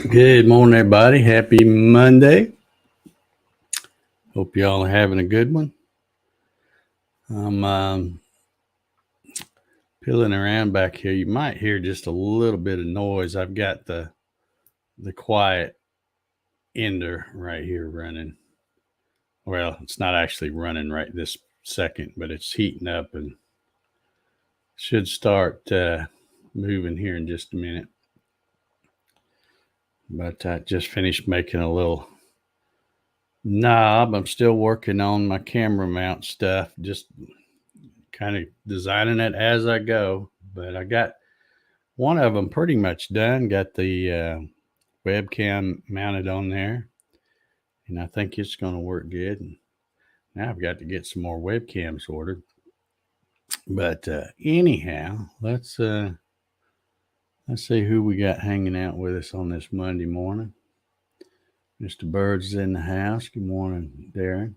Good morning, everybody. Happy Monday. Hope y'all are having a good one. I'm pilling around back here. You might hear just a little bit of noise. I've got the quiet ender right here running. Well, it's not actually running right this second, but it's heating up and should start moving here in just a minute. But I just finished making a little knob. I'm still working on my camera mount stuff, just kind of designing it as I go. But I got one of them pretty much done. Got the webcam mounted on there, and I think it's going to work good. And now I've got to get some more webcams ordered. But anyhow, let's see who we got hanging out with us on this Monday morning. Mr. Bird's in the house. Good morning, Darren.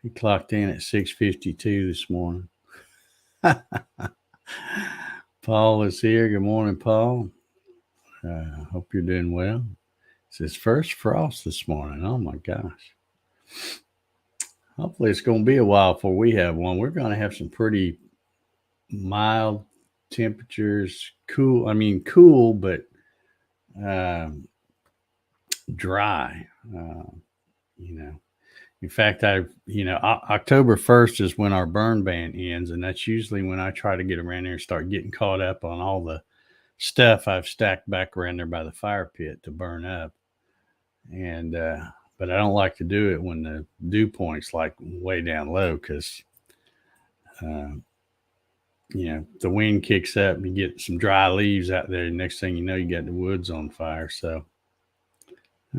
He clocked in at 6:52 this morning. Paul is here. Good morning, Paul. Hope you're doing well. It's his first frost this morning. Oh, my gosh. Hopefully it's going to be a while before we have one. We're going to have some pretty mild temperatures. Cool, but dry. In fact, October 1st is when our burn ban ends, and that's usually when I try to get around there and start getting caught up on all the stuff I've stacked back around there by the fire pit to burn up. And but I don't like to do it when the dew point's like way down low, because the wind kicks up and you get some dry leaves out there. Next thing you know, you got the woods on fire. So,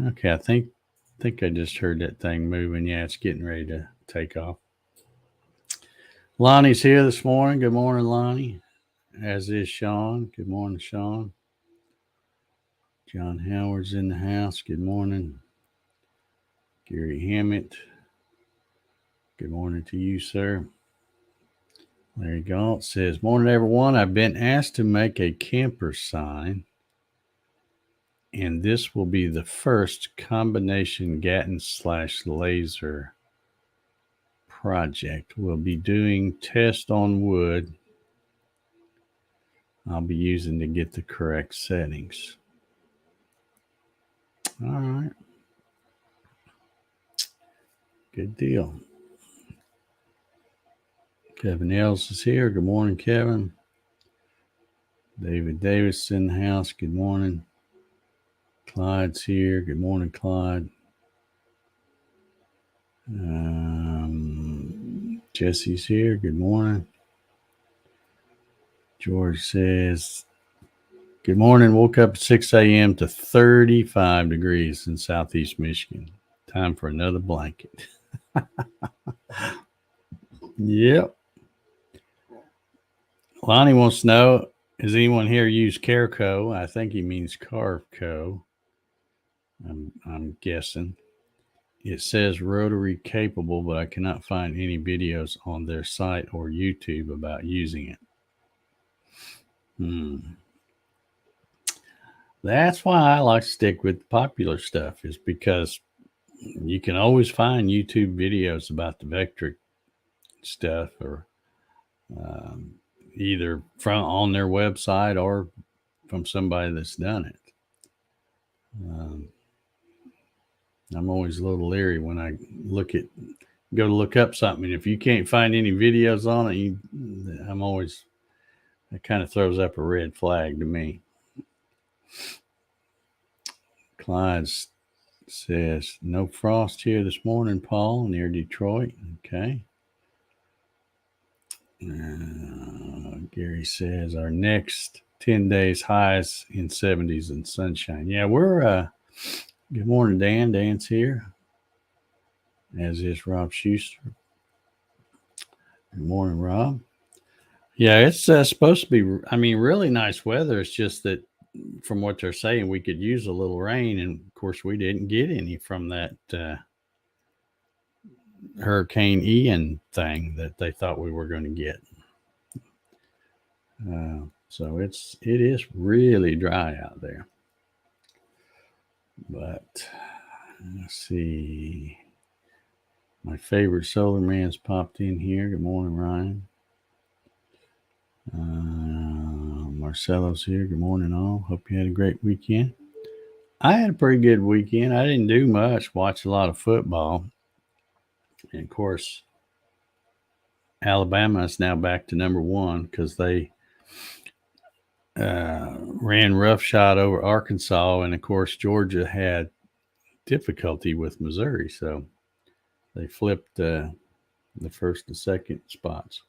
okay, I think I just heard that thing moving. Yeah, it's getting ready to take off. Lonnie's here this morning. Good morning, Lonnie. As is Sean. Good morning, Sean. John Howard's in the house. Good morning. Gary Hammett. Good morning to you, sir. Larry Galt says, morning, everyone. I've been asked to make a camper sign, and this will be the first combination Gatton /laser project. We'll be doing test on wood. I'll be using to get the correct settings. All right. Good deal. Kevin Els is here. Good morning, Kevin. David Davis in the house. Good morning. Clyde's here. Good morning, Clyde. Jesse's here. Good morning. George says, good morning. Woke up at 6 a.m. to 35 degrees in southeast Michigan. Time for another blanket. Yep. Lonnie wants to know, has anyone here used Careco? I think he means Carco. I'm guessing. It says rotary capable, but I cannot find any videos on their site or YouTube about using it. That's why I like to stick with popular stuff, is because you can always find YouTube videos about the Vectric stuff, or either from on their website or from somebody that's done it. I'm always a little leery when I go to look up something. If you can't find any videos on it, it kind of throws up a red flag to me. Clyde says, no frost here this morning, Paul, near Detroit. Okay. Gary says, our next 10 days, highs in 70s and sunshine. Yeah, we're good morning, Dan. Dan's here, as is Rob Schuster. Good morning, Rob. Yeah, it's supposed to be, really nice weather. It's just that from what they're saying, we could use a little rain. And of course, we didn't get any from that Hurricane Ian thing that they thought we were going to get. So it is really dry out there. But let's see. My favorite solar man's popped in here. Good morning, Ryan. Marcelo's here. Good morning, all. Hope you had a great weekend. I had a pretty good weekend. I didn't do much. Watched a lot of football. And of course, Alabama is now back to number one because they ran roughshod over Arkansas. And of course, Georgia had difficulty with Missouri. So they flipped the first and second spots.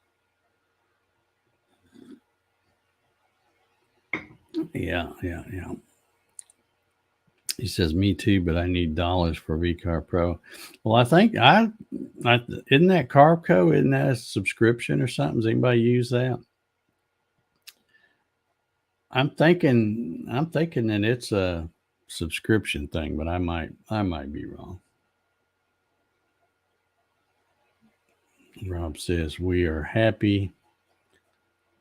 Yeah. He says, me too, but I need dollars for VCar Pro. Well, I think I isn't that Carco? Isn't that a subscription or something? Does anybody use that? I'm thinking that it's a subscription thing, but I might be wrong. Rob says, we are happy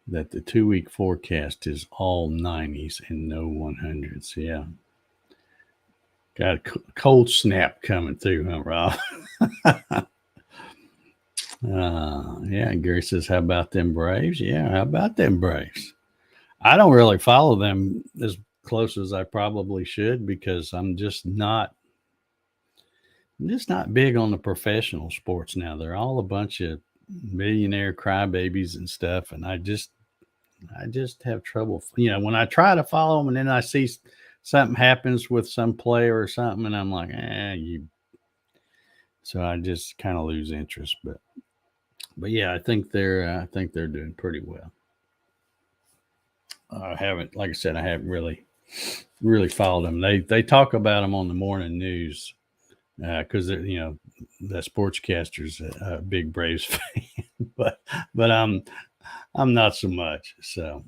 that the 2-week forecast is all 90s and no 100s. Yeah. Got a cold snap coming through, huh, Rob? Yeah, Gary says, how about them Braves? Yeah, how about them Braves? I don't really follow them as close as I probably should because I'm just not big on the professional sports now. They're all a bunch of millionaire crybabies and stuff, and I just have trouble. When I try to follow them and then I see something happens with some player or something, and I'm like, so I just kind of lose interest. But yeah, I think they're doing pretty well. I haven't really followed them. They talk about them on the morning news because the sportscaster's a big Braves fan, but I'm not so much. So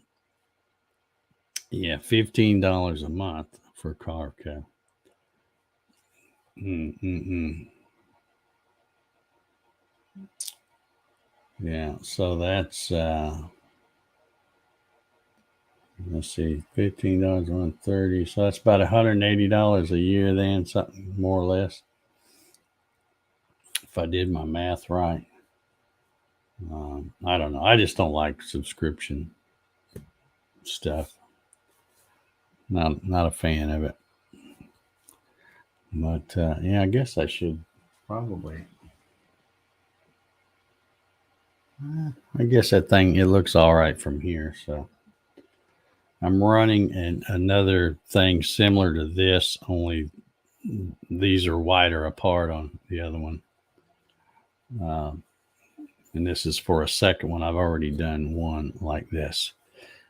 yeah, $15 a month for Carco. Yeah, so that's let's see, $15 on 30, so that's about $180 a year then, something more or less, if I did my math right. I don't know. I just don't like subscription stuff. Not a fan of it. But yeah, I guess I should probably. I guess that thing, it looks all right from here. So I'm running another thing similar to this, only these are wider apart on the other one. And this is for a second one. I've already done one like this.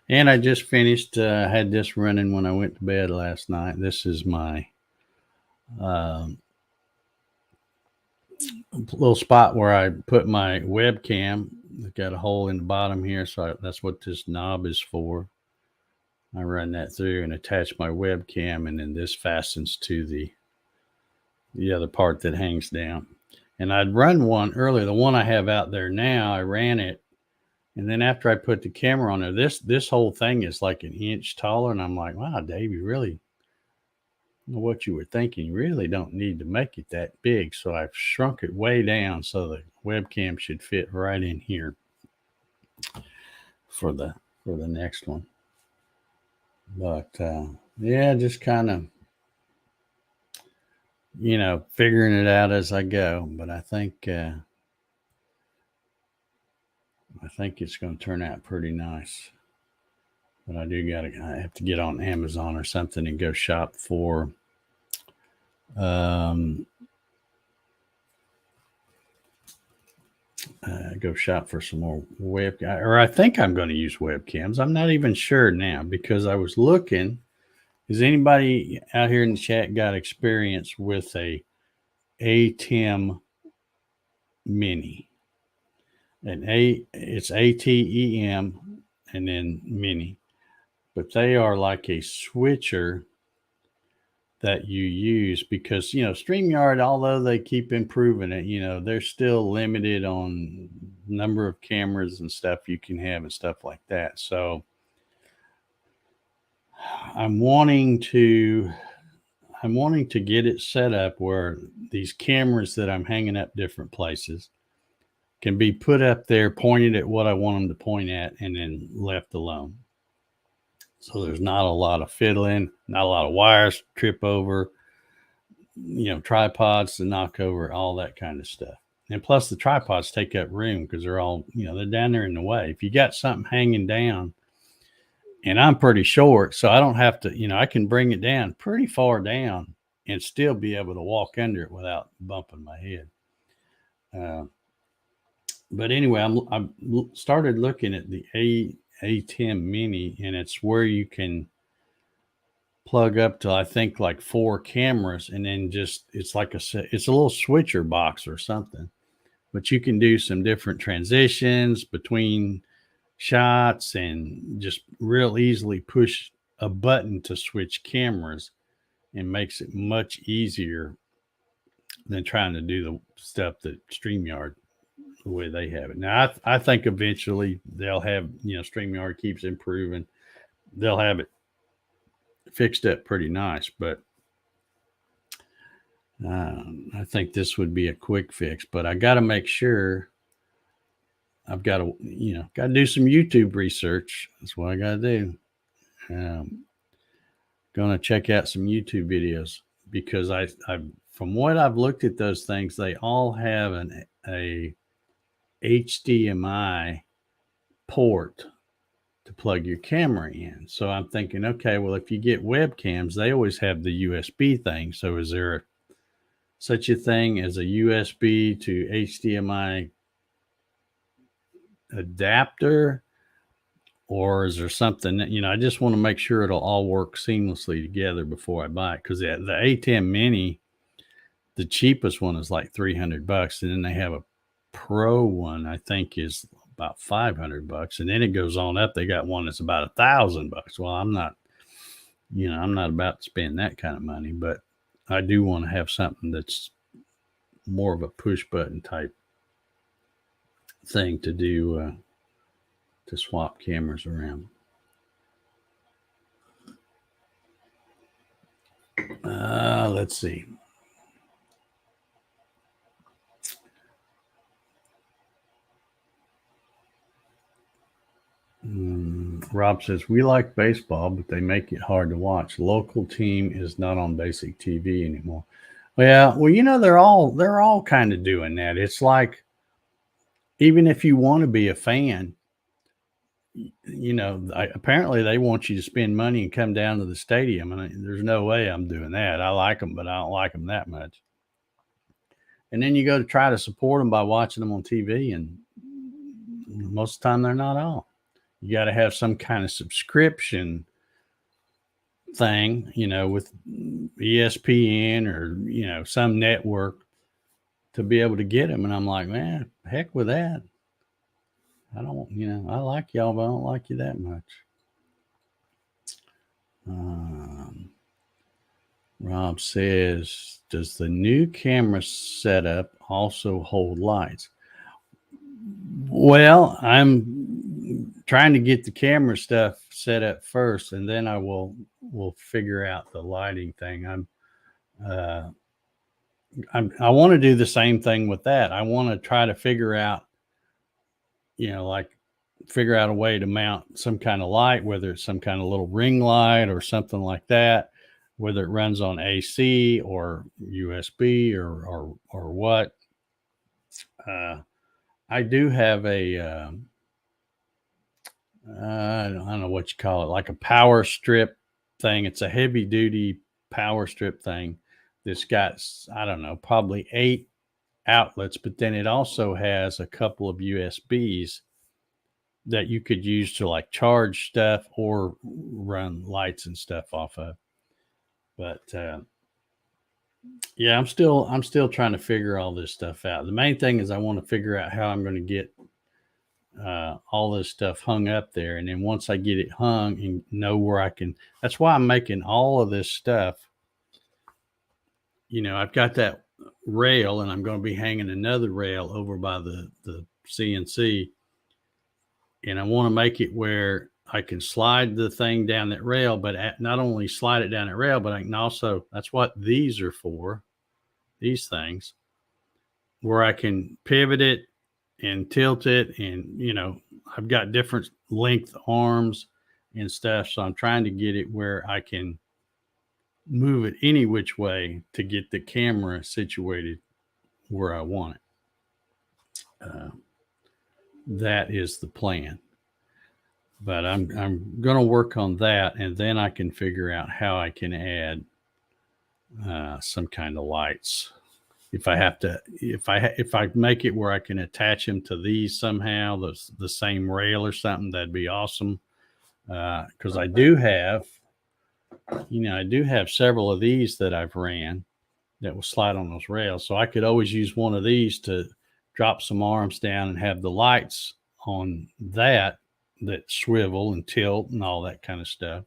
And I just finished, had this running when I went to bed last night. This is my little spot where I put my webcam. It's got a hole in the bottom here, so that's what this knob is for. I run that through and attach my webcam, and then this fastens to the other part that hangs down. And I'd run one earlier. The one I have out there now, I ran it, and then after I put the camera on there, this whole thing is like an inch taller, and I'm like, wow, Dave, you really know what you were thinking. You really don't need to make it that big. So I've shrunk it way down so the webcam should fit right in here for the next one. But yeah, just kind of figuring it out as I go. But I think it's going to turn out pretty nice. But I have to get on Amazon or something and go shop for go shop for some more or I think I'm going to use webcams. I'm not even sure now because I was looking. Has anybody out here in the chat got experience with a ATEM Mini? It's ATEM and then Mini, but they are like a switcher that you use because StreamYard, although they keep improving it, they're still limited on number of cameras and stuff you can have and stuff like that. So I'm wanting to get it set up where these cameras that I'm hanging up different places can be put up there, pointed at what I want them to point at, and then left alone. So there's not a lot of fiddling, not a lot of wires to trip over, tripods to knock over, all that kind of stuff. And plus the tripods take up room because they're all, they're down there in the way. If you got something hanging down, and I'm pretty short, so I don't have to, I can bring it down pretty far down and still be able to walk under it without bumping my head. But anyway, I started looking at the ATEM Mini, and it's where you can plug up to, I think, like 4 cameras, and then it's a little switcher box or something, but you can do some different transitions between shots and just real easily push a button to switch cameras, and makes it much easier than trying to do the stuff that StreamYard, the way they have it. Now, I think eventually they'll have, StreamYard keeps improving. They'll have it fixed up pretty nice, but I think this would be a quick fix. But I got to make sure I've got to, got to do some YouTube research. That's what I got to do. Going to check out some YouTube videos because I from what I've looked at those things, they all have a HDMI port to plug your camera in. So I'm thinking, okay, well, if you get webcams, they always have the USB thing. So is there such a thing as a USB to HDMI adapter? Or is there something that, I just want to make sure it'll all work seamlessly together before I buy it. Because the ATEM Mini, the cheapest one is like $300. And then they have a Pro one, I think, is about $500. And then it goes on up. They got one that's about $1,000. Well, I'm not about to spend that kind of money, but I do want to have something that's more of a push button type thing to do, to swap cameras around. Let's see. Rob says, we like baseball, but they make it hard to watch. Local team is not on basic TV anymore. Well, they're all kind of doing that. It's like, even if you want to be a fan, apparently they want you to spend money and come down to the stadium. And there's no way I'm doing that. I like them, but I don't like them that much. And then you go to try to support them by watching them on TV, and most of the time they're not on. You got to have some kind of subscription thing, with ESPN or, some network to be able to get them. And I'm like, man, heck with that. I don't, I like y'all, but I don't like you that much. Rob says, does the new camera setup also hold lights? Well, I'm trying to get the camera stuff set up first, and then I will figure out the lighting thing. I want to do the same thing with that. I want to try to figure out, figure out a way to mount some kind of light, whether it's some kind of little ring light or something like that, whether it runs on AC or USB or what. I do have a, I don't know what you call it, like a power strip thing. It's a heavy duty power strip thing that's got, I don't know, probably 8 outlets, but then it also has a couple of USBs that you could use to like charge stuff or run lights and stuff off of. But yeah, I'm still trying to figure all this stuff out. The main thing is I want to figure out how I'm going to get all this stuff hung up there, and then once I get it hung and know where I can, that's why I'm making all of this stuff. I've got that rail, and I'm going to be hanging another rail over by the CNC, and I want to make it where I can slide the thing down that rail, but not only slide it down that rail, but I can also, that's what these are for, these things, where I can pivot it and tilt it. And, I've got different length arms and stuff. So I'm trying to get it where I can move it any which way to get the camera situated where I want it. That is the plan. But I'm going to work on that, and then I can figure out how I can add some kind of lights. If I make it where I can attach them to these somehow, the same rail or something, that'd be awesome. Because I do have several of these that I've ran that will slide on those rails. So I could always use one of these to drop some arms down and have the lights on that swivel and tilt and all that kind of stuff.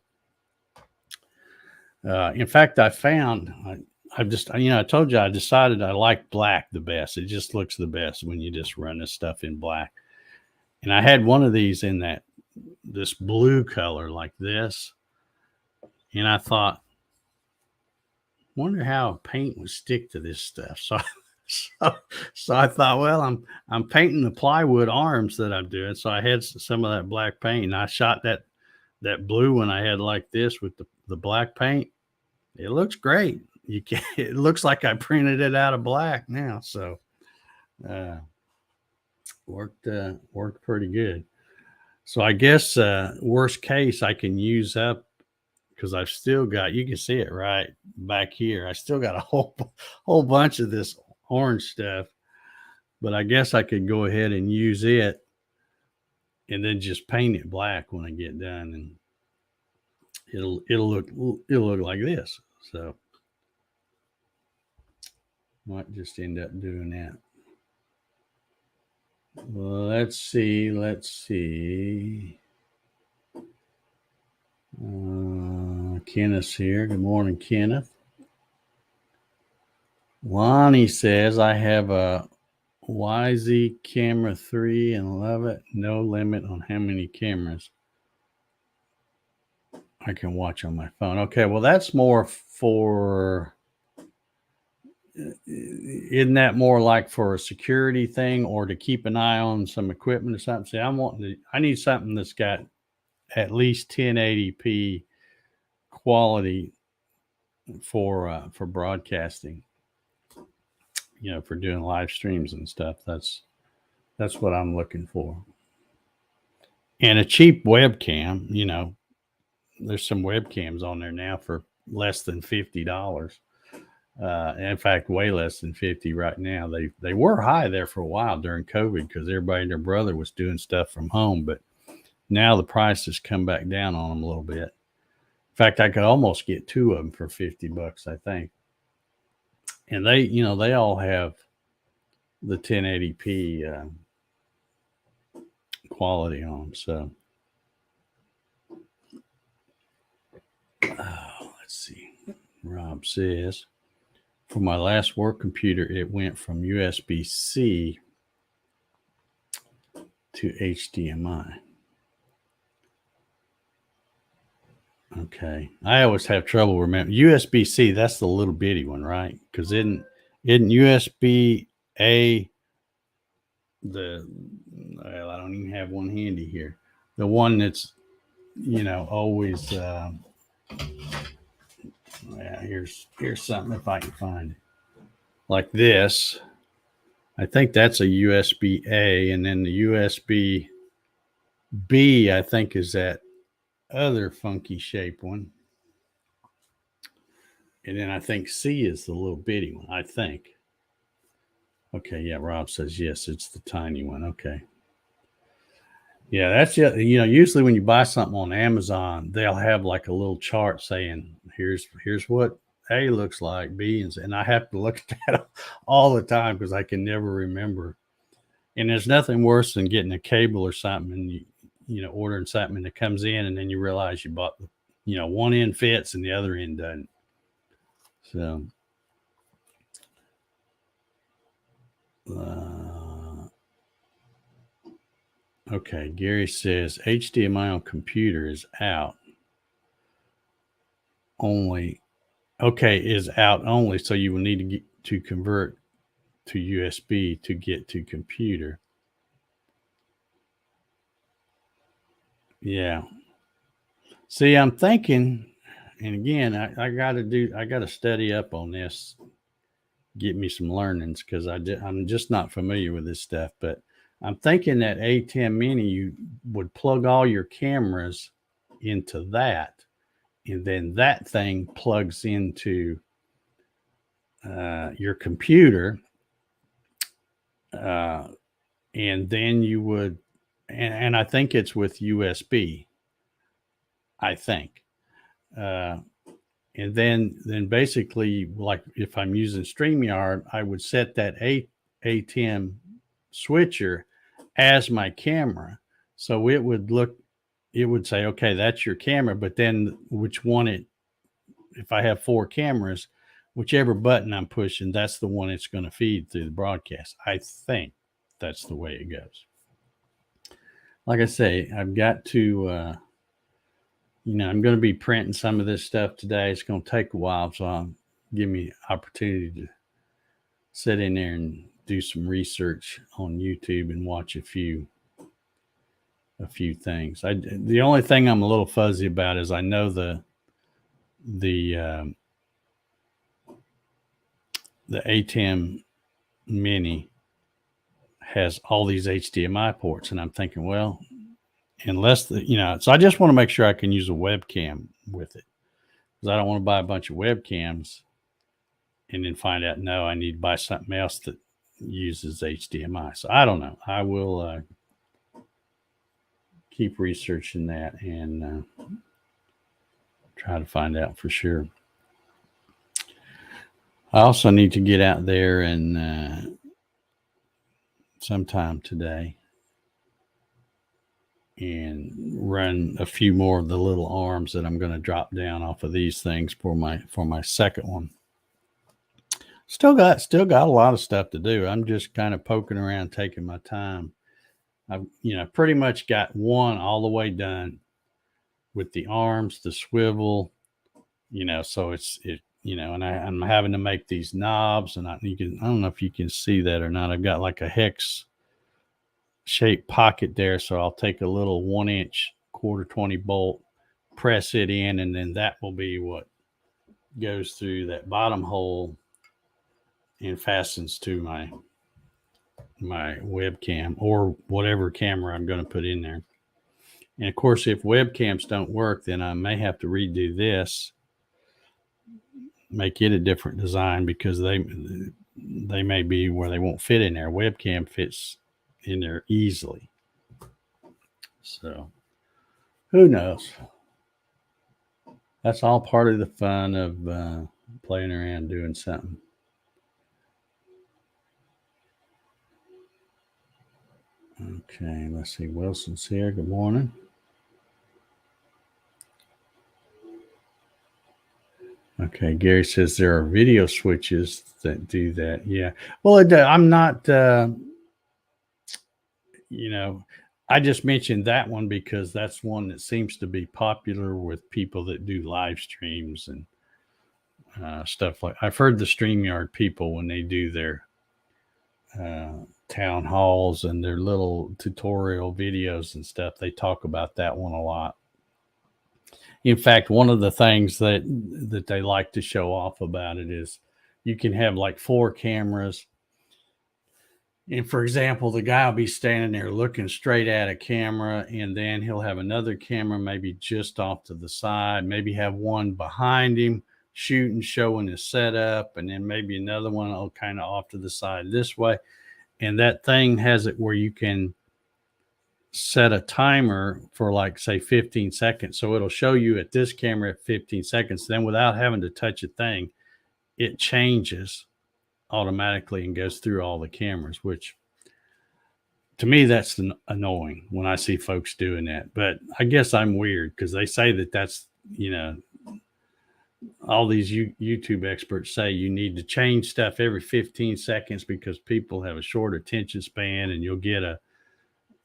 In fact, I found I told you I decided I like black the best. It just looks the best when you just run this stuff in black. And I had one of these in this blue color like this. And I thought, wonder how paint would stick to this stuff. So I thought, well, I'm painting the plywood arms that I'm doing. So I had some of that black paint, and I shot that blue one I had like this with the black paint. It looks great. It looks like I printed it out of black now. So worked pretty good. So I guess worst case I can use up, because I've still got, you can see it right back here, I still got a whole bunch of this orange stuff, but I guess I could go ahead and use it and then just paint it black when I get done, and it'll look like this. So might just end up doing that. Well, let's see. Kenneth's here. Good morning, Kenneth. Lonnie says, I have a YZ camera 3 and love it. No limit on how many cameras I can watch on my phone. Okay, well, that's more for, isn't that more like for a security thing or to keep an eye on some equipment or something? See, I need something that's got at least 1080p quality for broadcasting, for doing live streams and stuff. That's what I'm looking for. And a cheap webcam, there's some webcams on there now for less than $50. In fact, way less than 50 right now. They were high there for a while during COVID because everybody and their brother was doing stuff from home, but now the price has come back down on them a little bit. In fact, I could almost get two of them for $50, I think. And they all have the 1080p quality on them. So, let's see. Rob says, for my last work computer, it went from USB-C to HDMI. Okay. I always have trouble remembering. USB-C, that's the little bitty one, right? Because isn't USB-A I don't even have one handy here. The one that's, always, here's something if I can find it. Like this. I think that's a USB-A, and then the USB-B, I think, is that other funky shape one. And then I think C is the little bitty one, I think. Okay, yeah, Rob says yes, it's the tiny one. Okay. Yeah, that's it. Usually when you buy something on Amazon, they'll have like a little chart saying, here's what A looks like, B, and I have to look at that all the time because I can never remember. And there's nothing worse than getting a cable or something and ordering something and it comes in and then you realize you bought one end fits and the other end doesn't. So okay, Gary says HDMI on computer is out only. Okay, is out only, so you will need to get to convert to USB to get to computer. Yeah. See, I'm thinking, and again, I got to study up on this, get me some learnings because I'm just not familiar with this stuff. But I'm thinking that A10 Mini, you would plug all your cameras into that, and then that thing plugs into your computer, and then you would, and I think it's with USB. I think. Uh, and then basically, like if I'm using StreamYard, I would set that ATEM switcher as my camera. So it would say, okay, that's your camera, but then which one if I have 4 cameras, whichever button I'm pushing, that's the one it's going to feed through the broadcast. I think that's the way it goes. Like I say, I've got to, I'm going to be printing some of this stuff today. It's going to take a while, so I'll give me opportunity to sit in there and do some research on YouTube and watch a few things. The only thing I'm a little fuzzy about is I know the ATEM Mini has all these HDMI ports, and I'm thinking, well, unless so I just want to make sure I can use a webcam with it because I don't want to buy a bunch of webcams and then find out, no, I need to buy something else that uses HDMI. So I don't know. I will keep researching that and try to find out for sure. I also need to get out there and sometime today and run a few more of the little arms that I'm going to drop down off of these things for my second one. Still got a lot of stuff to do. I'm just kind of poking around, taking my time. I've pretty much got one all the way done with the arms, the swivel, so and I'm having to make these knobs, and I don't know if you can see that or not. I've got like a hex shaped pocket there, so I'll take a little 1-inch 1/4-20 bolt, press it in, and then that will be what goes through that bottom hole and fastens to my webcam or whatever camera I'm going to put in there. And of course, if webcams don't work, then I may have to redo this, make it a different design because they may be where they won't fit in there. Webcam fits in there easily. So who knows? That's all part of the fun of playing around doing something. Okay, let's see. Wilson's here. Good morning. Okay, Gary says there are video switches that do that. Yeah. Well, I'm not, I just mentioned that one because that's one that seems to be popular with people that do live streams and stuff like. I've heard the StreamYard people when they do their town halls and their little tutorial videos and stuff, they talk about that one a lot. In fact, one of the things that they like to show off about it is you can have like 4 cameras. And for example, the guy will be standing there looking straight at a camera, and then he'll have another camera maybe just off to the side, maybe have one behind him shooting, showing his setup, and then maybe another one kind of off to the side this way. And that thing has it where you can set a timer for, like, say 15 seconds. So it'll show you at this camera at 15 seconds. Then without having to touch a thing, it changes automatically and goes through all the cameras, which to me, that's annoying when I see folks doing that. But I guess I'm weird because they say that's, all these YouTube experts say you need to change stuff every 15 seconds because people have a short attention span, and you'll get a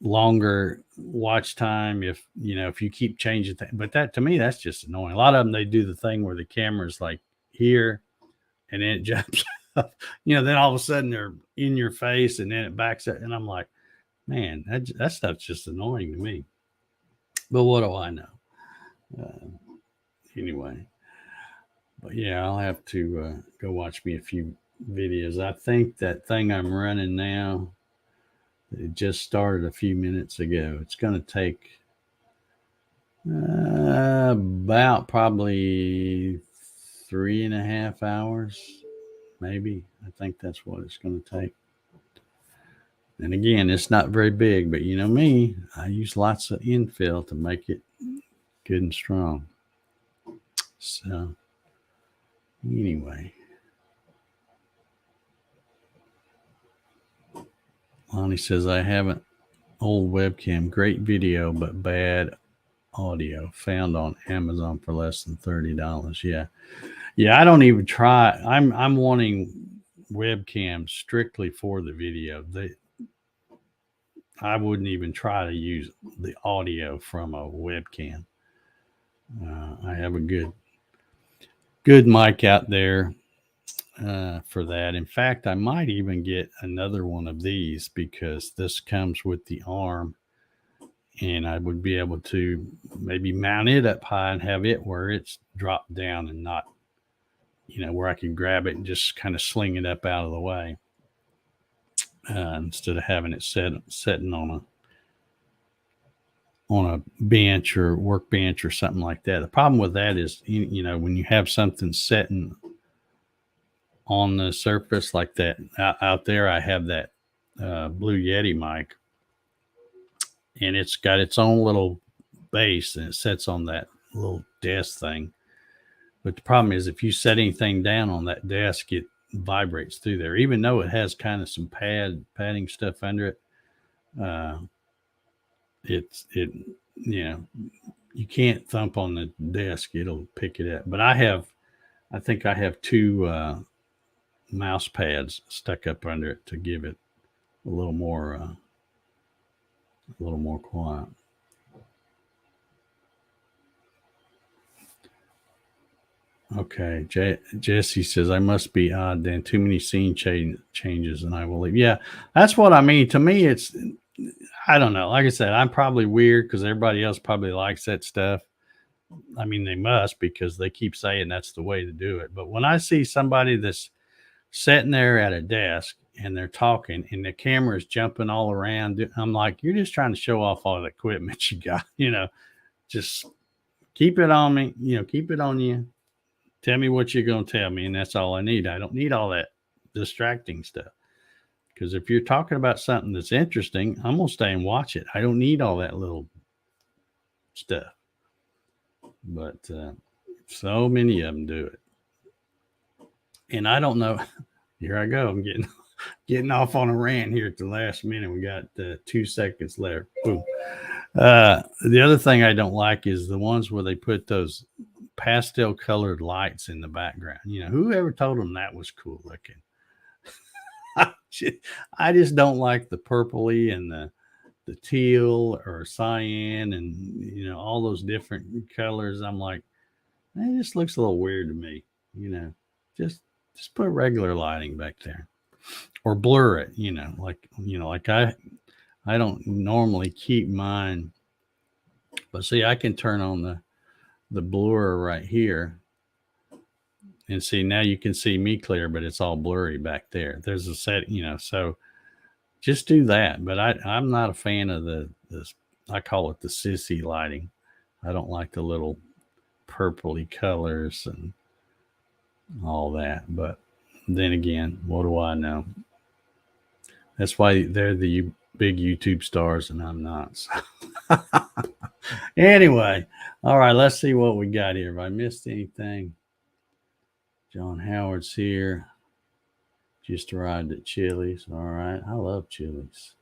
longer watch time if you keep changing things. But that, to me, that's just annoying. A lot of them, they do the thing where the camera's like here and then it jumps up, then all of a sudden they're in your face and then it backs up, and I'm like, man, that stuff's just annoying to me. But what do I know? Anyway, but yeah, I'll have to go watch me a few videos. I think that thing I'm running now, it just started a few minutes ago. It's going to take about probably 3.5 hours, maybe. I think that's what it's going to take. And again, it's not very big, but you know me, I use lots of infill to make it good and strong. So anyway, Lonnie says, I have an old webcam, great video, but bad audio, found on Amazon for less than $30. Yeah, I don't even try. I'm wanting webcams strictly for the video. I wouldn't even try to use the audio from a webcam. I have a good mic out there for that. In fact, I might even get another one of these because this comes with the arm, and I would be able to maybe mount it up high and have it where it's dropped down and not, where I can grab it and just kind of sling it up out of the way instead of having it sitting on a bench or workbench or something like that. The problem with that is, when you have something sitting on the surface like that out there, I have that Blue Yeti mic, and it's got its own little base, and it sits on that little desk thing. But the problem is, if you set anything down on that desk, it vibrates through there, even though it has kind of some padding stuff under it. You can't thump on the desk, it'll pick it up. But I think I have two mouse pads stuck up under it to give it a little more quiet. Okay, Jesse says, I must be odd then. Too many scene changes and I will leave. Yeah, that's what I mean. To me, I don't know. Like I said, I'm probably weird because everybody else probably likes that stuff. I mean, they must, because they keep saying that's the way to do it. But when I see somebody that's sitting there at a desk and they're talking and the camera is jumping all around, I'm like, you're just trying to show off all the equipment you got. Just keep it on me. Keep it on you. Tell me what you're going to tell me, and that's all I need. I don't need all that distracting stuff. Because if you're talking about something that's interesting, I'm going to stay and watch it. I don't need all that little stuff. But so many of them do it. And I don't know. Here I go. I'm getting off on a rant here at the last minute. We got 2 seconds left. Boom. The other thing I don't like is the ones where they put those pastel colored lights in the background. Whoever told them that was cool looking? I just don't like the purpley and the teal or cyan and all those different colors. I'm like, it just looks a little weird to me. Just put regular lighting back there, or blur it. Like I don't normally keep mine, but see, I can turn on the blur right here, and see, now you can see me clear, but it's all blurry back there. There's a set, so just do that. But I'm not a fan of this. I call it the sissy lighting. I don't like the little purpley colors and all that. But then again, what do I know? That's why they're the big YouTube stars and I'm not. So. Anyway, all right, let's see what we got here. If I missed anything, John Howard's here. Just arrived at Chili's. All right, I love Chili's.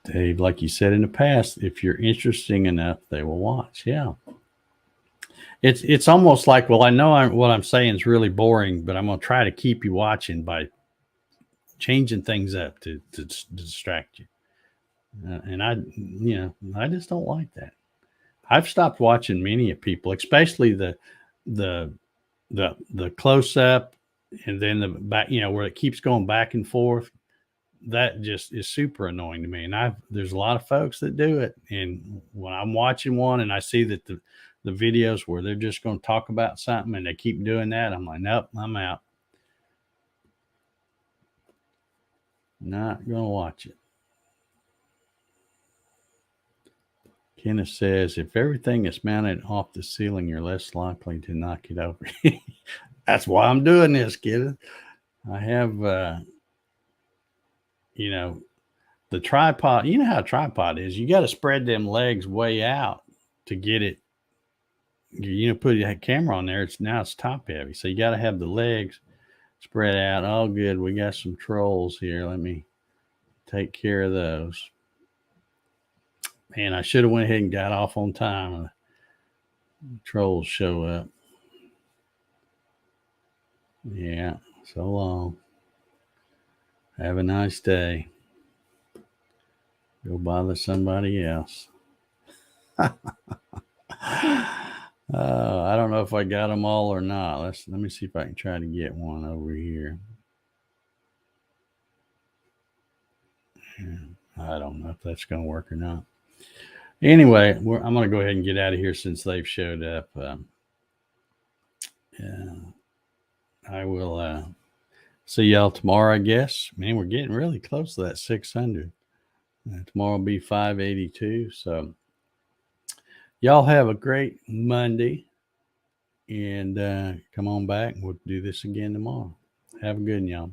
Dave, like you said in the past, if you're interesting enough, they will watch. Yeah. It's almost like, well, I know what I'm saying is really boring, but I'm going to try to keep you watching by changing things up to distract you. And I just don't like that. I've stopped watching many of people, especially the close up and then the back, where it keeps going back and forth. That just is super annoying to me. And there's a lot of folks that do it. And when I'm watching one and I see that the videos where they're just going to talk about something and they keep doing that, I'm like, nope, I'm out. Not going to watch it. Kenneth says, if everything is mounted off the ceiling, you're less likely to knock it over. That's why I'm doing this, kid. I have, the tripod. You know how a tripod is. You got to spread them legs way out to get it. Put a camera on there. It's top heavy. So you got to have the legs spread out. Oh, good. We got some trolls here. Let me take care of those. Man, I should have went ahead and got off on time. Trolls show up. Yeah, so long. Have a nice day. Go bother somebody else. I don't know if I got them all or not. Let me see if I can try to get one over here. I don't know if that's going to work or not. Anyway, I'm going to go ahead and get out of here since they've showed up. I will see y'all tomorrow, I guess. Man, we're getting really close to that 600. Tomorrow will be 582. So y'all have a great Monday. And come on back. We'll do this again tomorrow. Have a good one, y'all.